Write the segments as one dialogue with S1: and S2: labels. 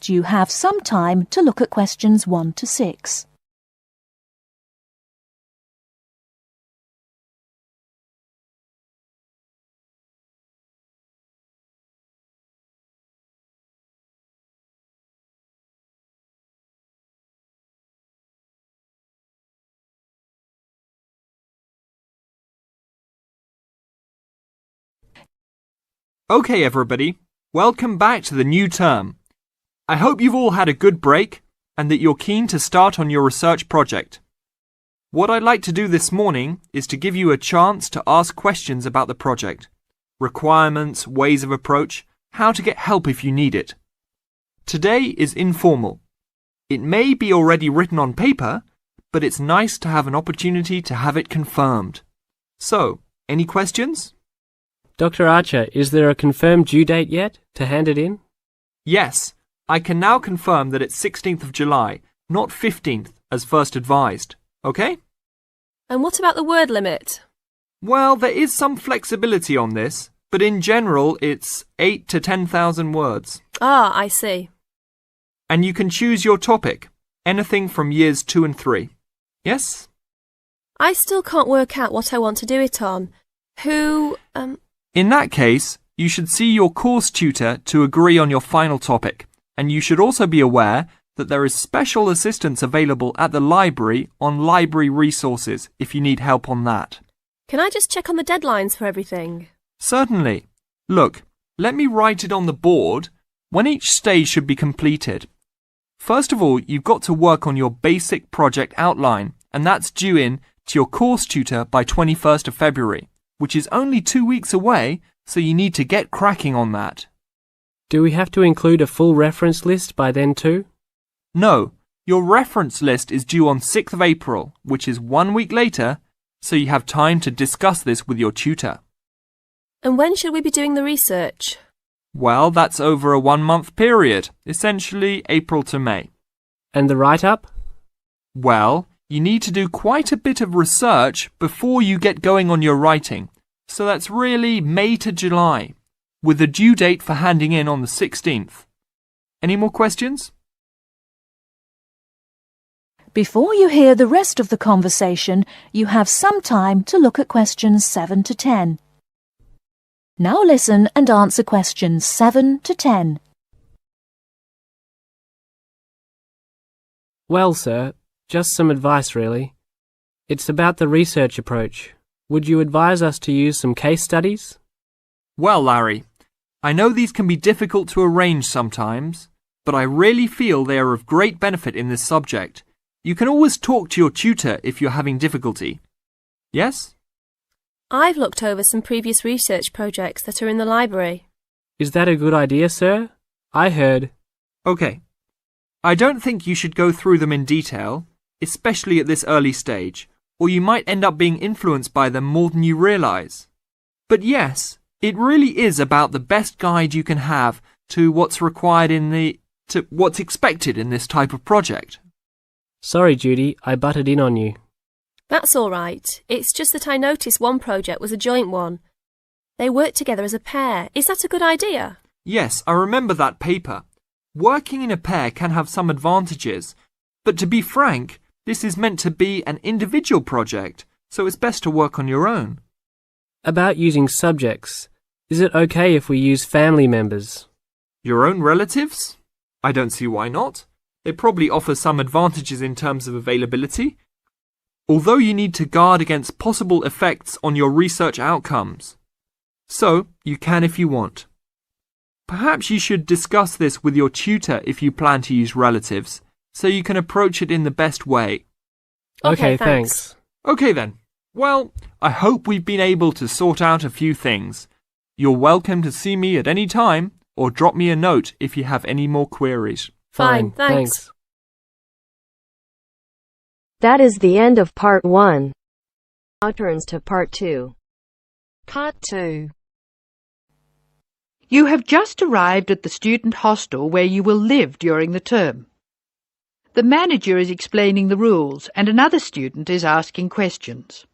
S1: Next, you have some time to look at questions 1 to 6.
S2: Okay, everybody, welcome back to the new term. I hope you've all had a good break and that you're keen to start on your research project. What I'd like to do this morning is to give you a chance to ask questions about the project, requirements, ways of approach, how to get help if you need it. Today is informal. It may be already written on paper, but it's nice to have an opportunity to have it confirmed. So, any questions?
S3: Dr. Archer, is there a confirmed due date yet to hand it in?
S2: Yes, I can now confirm that it's 16th of July, not 15th as first advised. Okay?
S4: And what about the word limit?
S2: Well, there is some flexibility on this, but in general it's 8 to 10,000 words.
S4: Ah, I see.
S2: And you can choose your topic, anything from years 2 and 3. Yes?
S4: I still can't work out what I want to do it on.
S2: In that case, you should see your course tutor to agree on your final topic, and you should also be aware that there is special assistance available at the library on library resources if you need help on that.
S4: Can I just check on the deadlines for everything?
S2: Certainly. Look, let me write it on the board when each stage should be completed. First of all, you've got to work on your basic project outline, and that's due in to your course tutor by 21st of February. Which is only 2 weeks away, so you need to get cracking on that.
S3: Do we have to include a full reference list by then too?
S2: No, your reference list is due on 6th of April, which is 1 week later, so you have time to discuss this with your tutor.
S4: And when should we be doing the research?
S2: Well, that's over a 1-month period, essentially April to May.
S3: And the write-up?
S2: Well, you need to do quite a bit of research before you get going on your writing. So that's really May to July, with the due date for handing in on the 16th. Any more questions?
S1: Before you hear the rest of the conversation, you have some time to look at questions 7 to 10. Now listen and answer questions 7 to 10.
S3: Well, sir, just some advice really. It's about the research approach. Would you advise us to use some case studies?
S2: Well, Larry, I know these can be difficult to arrange sometimes, but I really feel they are of great benefit in this subject. You can always talk to your tutor if you're having difficulty. Yes?
S4: I've looked over some previous research projects that are in the library.
S3: Is that a good idea, sir? I heard...
S2: Okay. I don't think you should go through them in detail, especially at this early stage, or you might end up being influenced by them more than you realise. But yes, it really is about the best guide you can have to what's required to what's expected in this type of project.
S3: Sorry, Judy, I butted in on you.
S4: That's all right. It's just that I noticed one project was a joint one. They worked together as a pair. Is that a good idea?
S2: Yes, I remember that paper. Working in a pair can have some advantages, but to be frank, this is meant to be an individual project, so it's best to work on your own.
S3: About using subjects, is it okay if we use family members?
S2: Your own relatives? I don't see why not. They probably offer some advantages in terms of availability, although you need to guard against possible effects on your research outcomes. So, you can if you want. Perhaps you should discuss this with your tutor if you plan to use relatives, so you can approach it in the best way.
S3: Okay, thanks.
S2: Okay then. Well, I hope we've been able to sort out a few things. You're welcome to see me at any time, or drop me a note if you have any more queries.
S4: Fine, thanks.
S5: That is the end of part 1. Now turns to part 2.
S6: Part 2.
S7: You have just arrived at the student hostel where you will live during the term. The manager is explaining the rules and another student is asking questions.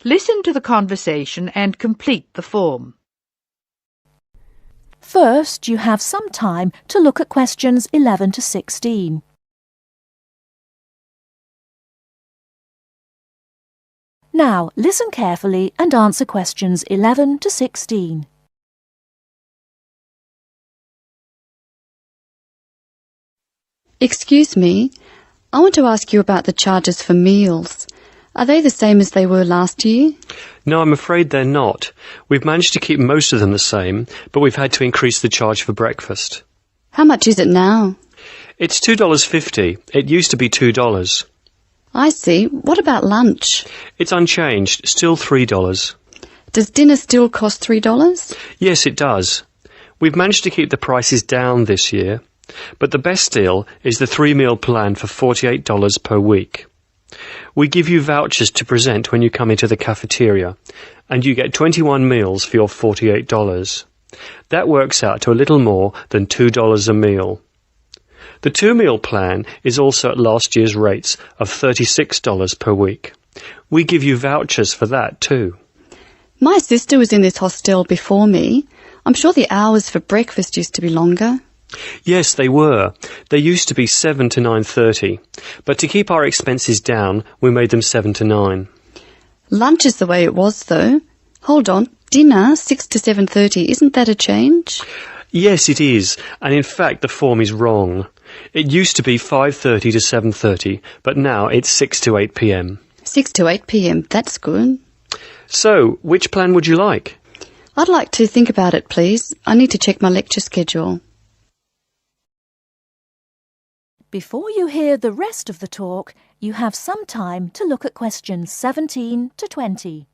S7: Listen to the conversation and complete the form.
S1: First, you have some time to look at questions 11 to 16. Now, listen carefully and answer questions 11 to 16.
S8: Excuse me, I want to ask you about the charges for meals. Are they the same as they were last year?
S9: No, I'm afraid they're not. We've managed to keep most of them the same, but we've had to increase the charge for breakfast.
S8: How much is it now?
S9: It's $2.50. It used to be $2.
S8: I see. What about lunch?
S9: It's unchanged, still $3.
S8: Does dinner still cost $3?
S9: Yes, it does. We've managed to keep the prices down this year, but the best deal is the 3-meal plan for $48 per week. We give you vouchers to present when you come into the cafeteria, and you get 21 meals for your $48. That works out to a little more than $2 a meal. The 2-meal plan is also at last year's rates of $36 per week. We give you vouchers for that too.
S8: My sister was in this hostel before me. I'm sure the hours for breakfast used to be longer.
S9: Yes, they were. They used to be 7 to 9:30, but to keep our expenses down, we made them 7 to 9.
S8: Lunch is the way it was, though. Hold on. Dinner, 6 to 7:30. Isn't that a change?
S9: Yes, it is, and in fact the form is wrong. It used to be 5:30 to 7:30, but now it's 6 to 8 p.m.
S8: 6 to 8 p.m. That's good.
S9: So, which plan would you like?
S8: I'd like to think about it, please. I need to check my lecture schedule.
S1: Before you hear the rest of the talk, you have some time to look at questions 17 to 20.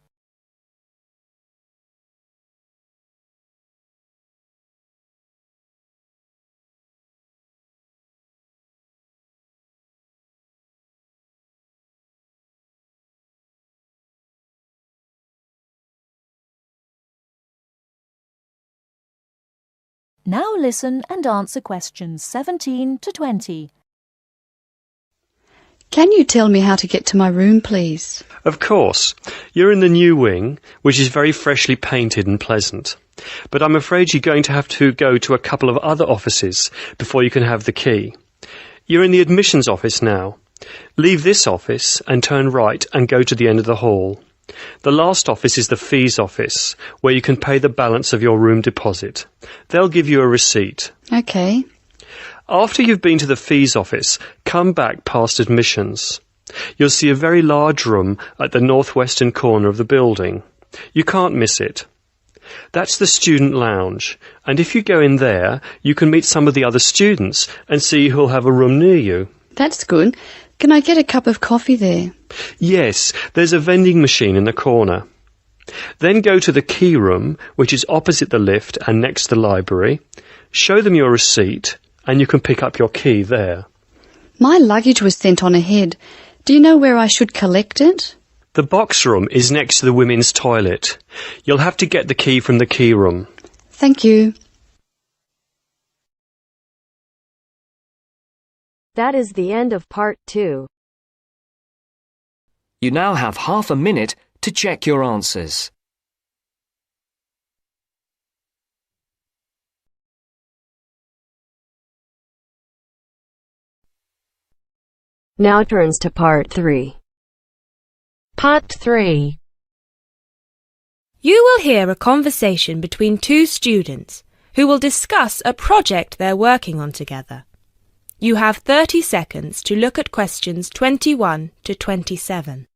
S1: Now listen and answer questions 17 to 20.
S8: Can you tell me how to get to my room, please?
S9: Of course. You're in the new wing, which is very freshly painted and pleasant. But I'm afraid you're going to have to go to a couple of other offices before you can have the key. You're in the admissions office now. Leave this office and turn right and go to the end of the hall. The last office is the fees office, where you can pay the balance of your room deposit. They'll give you a receipt.
S8: Okay.
S9: After you've been to the fees office, come back past admissions. You'll see a very large room at the northwestern corner of the building. You can't miss it. That's the student lounge, and if you go in there, you can meet some of the other students and see who'll have a room near you.
S8: That's good. Can I get a cup of coffee there?
S9: Yes, there's a vending machine in the corner. Then go to the key room, which is opposite the lift and next to the library. Show them your receipt, and you can pick up your key there.
S8: My luggage was sent on ahead. Do you know where I should collect it?
S9: The box room is next to the women's toilet. You'll have to get the key from the key room.
S8: Thank you.
S5: That is the end of part 2.
S10: You now have half a minute to check your answers.
S5: Now turns to part 3.
S6: Part 3.
S11: You will hear a conversation between two students who will discuss a project they're working on together. You have 30 seconds to look at questions 21 to 27.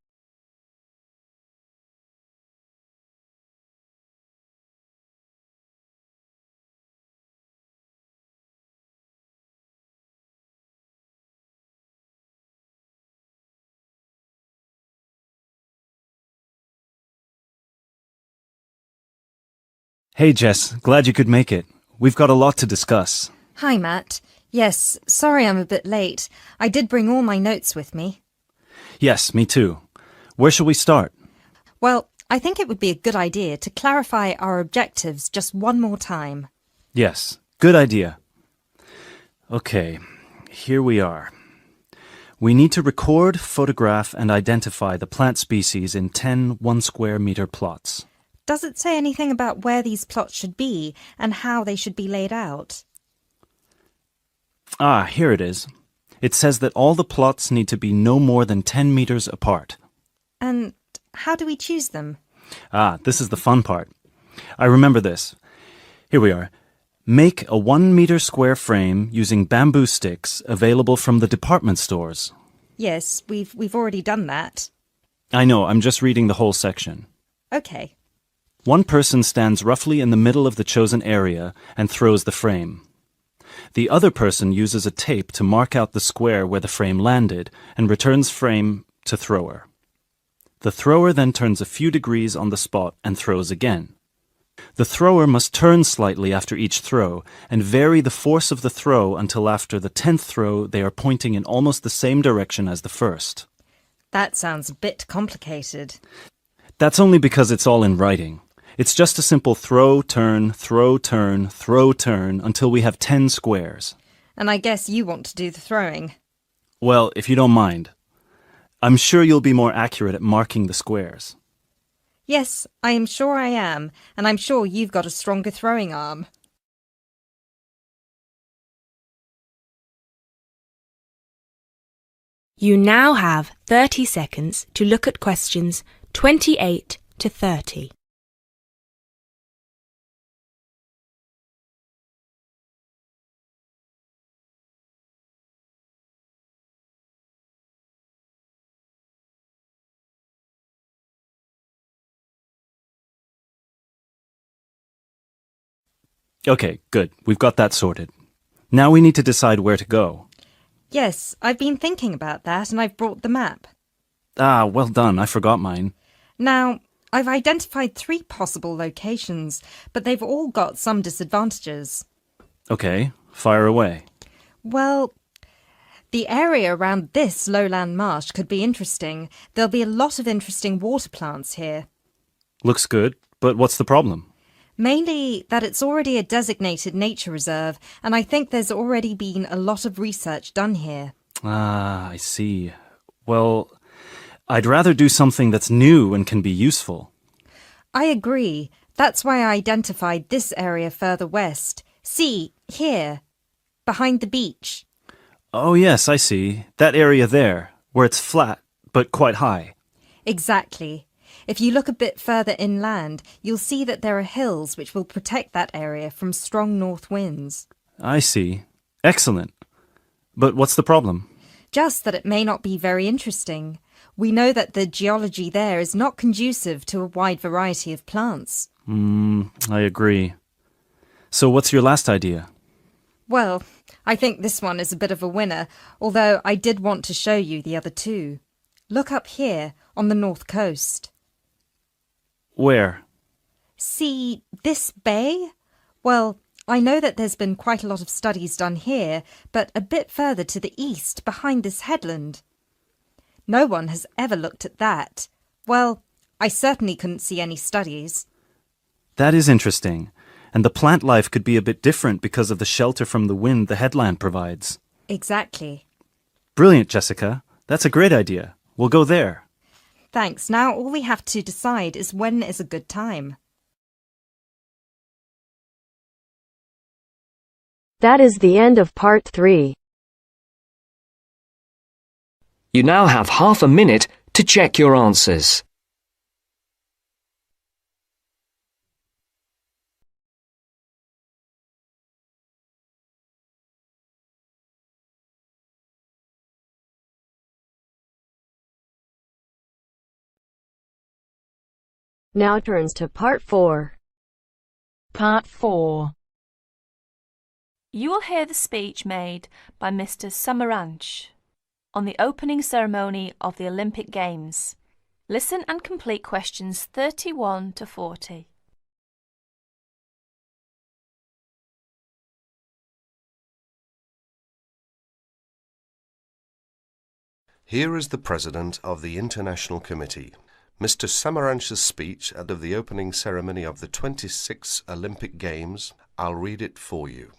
S12: Hey Jess, glad you could make it. We've got a lot to discuss.
S13: Hi Matt. Yes, sorry I'm a bit late. I did bring all my notes with me.
S12: Yes, me too. Where shall we start?
S13: Well, I think it would be a good idea to clarify our objectives just one more time.
S12: Yes, good idea. Okay, here we are. We need to record, photograph, and identify the plant species in 10 1-square-meter plots.
S13: Does it say anything about where these plots should be and how they should be laid out?
S12: Ah, here it is. It says that all the plots need to be no more than 10 meters apart.
S13: And how do we choose them?
S12: Ah, this is the fun part. I remember this. Here we are. Make a 1 meter square frame using bamboo sticks available from the department stores.
S13: Yes, we've already done that.
S12: I know, I'm just reading the whole section.
S13: Okay.
S12: One person stands roughly in the middle of the chosen area and throws the frame. The other person uses a tape to mark out the square where the frame landed and returns frame to thrower. The thrower then turns a few degrees on the spot and throws again. The thrower must turn slightly after each throw and vary the force of the throw until after the 10th throw they are pointing in almost the same direction as the first.
S13: That sounds a bit complicated.
S12: That's only because it's all in writing. It's just a simple throw, turn, throw, turn, throw, turn until we have 10 squares.
S13: And I guess you want to do the throwing.
S12: Well, if you don't mind. I'm sure you'll be more accurate at marking the squares.
S13: Yes, I am sure I am, and I'm sure you've got a stronger throwing arm.
S11: You now have 30 seconds to look at questions 28 to 30.
S12: Okay, good. We've got that sorted. Now we need to decide where to go.
S13: Yes, I've been thinking about that and I've brought the map.
S12: Ah, well done. I forgot mine.
S13: Now, I've identified 3 possible locations, but they've all got some disadvantages.
S12: Okay, fire away.
S13: Well, the area around this lowland marsh could be interesting. There'll be a lot of interesting water plants here.
S12: Looks good, but what's the problem?
S13: Mainly that it's already a designated nature reserve, and I think there's already been a lot of research done here.
S12: Ah, I see. Well, I'd rather do something that's new and can be useful.
S13: I agree. That's why I identified this area further west. See, here, behind the beach.
S12: Oh yes, I see. That area there, where it's flat, but quite high.
S13: Exactly. If you look a bit further inland, you'll see that there are hills which will protect that area from strong north winds.
S12: I see. Excellent. But what's the problem?
S13: Just that it may not be very interesting. We know that the geology there is not conducive to a wide variety of plants.
S12: I agree. So what's your last idea?
S13: Well, I think this one is a bit of a winner, although I did want to show you the other 2. Look up here on the north coast.
S12: Where?
S13: See this bay? Well, I know that there's been quite a lot of studies done here, but a bit further to the east, behind this headland. No one has ever looked at that. Well, I certainly couldn't see any studies.
S12: That is interesting. And the plant life could be a bit different because of the shelter from the wind the headland provides.
S13: Exactly.
S12: Brilliant, Jessica. That's a great idea. We'll go there.
S13: Thanks. Now all we have to decide is when is a good time.
S5: That is the end of part 3.
S10: You now have half a minute to check your answers.
S5: Now turns to part 4.
S1: Part 4. You will hear the speech made by Mr. Samaranch on the opening ceremony of the Olympic Games. Listen and complete questions 31 to 40.
S14: Here is the President of the International Committee, Mr. Samaranch's speech at the opening ceremony of the 26th Olympic Games. I'll read it for you.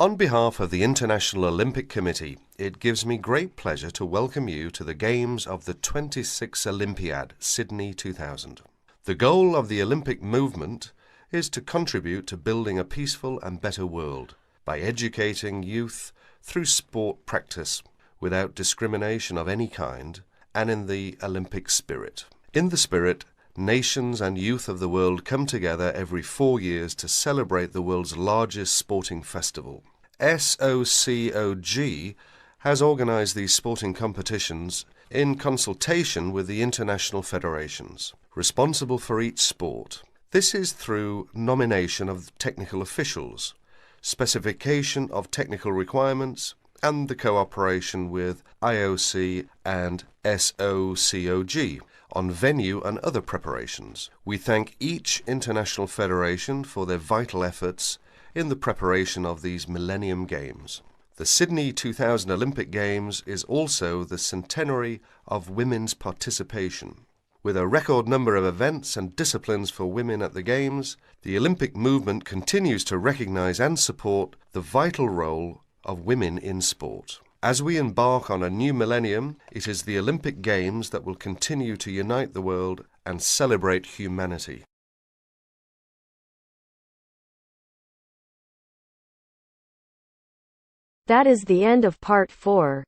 S14: On behalf of the International Olympic Committee, it gives me great pleasure to welcome you to the Games of the 26th Olympiad, Sydney 2000. The goal of the Olympic movement is to contribute to building a peaceful and better world by educating youth through sport practice without discrimination of any kind and in the Olympic spirit. In the spirit, nations and youth of the world come together every 4 years to celebrate the world's largest sporting festival. SOCOG has organised these sporting competitions in consultation with the international federations responsible for each sport. This is through nomination of technical officials, specification of technical requirements, and the cooperation with IOC and SOCOG on venue and other preparations. We thank each international federation for their vital efforts in the preparation of these Millennium Games. The Sydney 2000 Olympic Games is also the centenary of women's participation. With a record number of events and disciplines for women at the Games, the Olympic movement continues to recognise and support the vital role of women in sport. As we embark on a new millennium, it is the Olympic Games that will continue to unite the world and celebrate humanity.
S5: That is the end of part 4.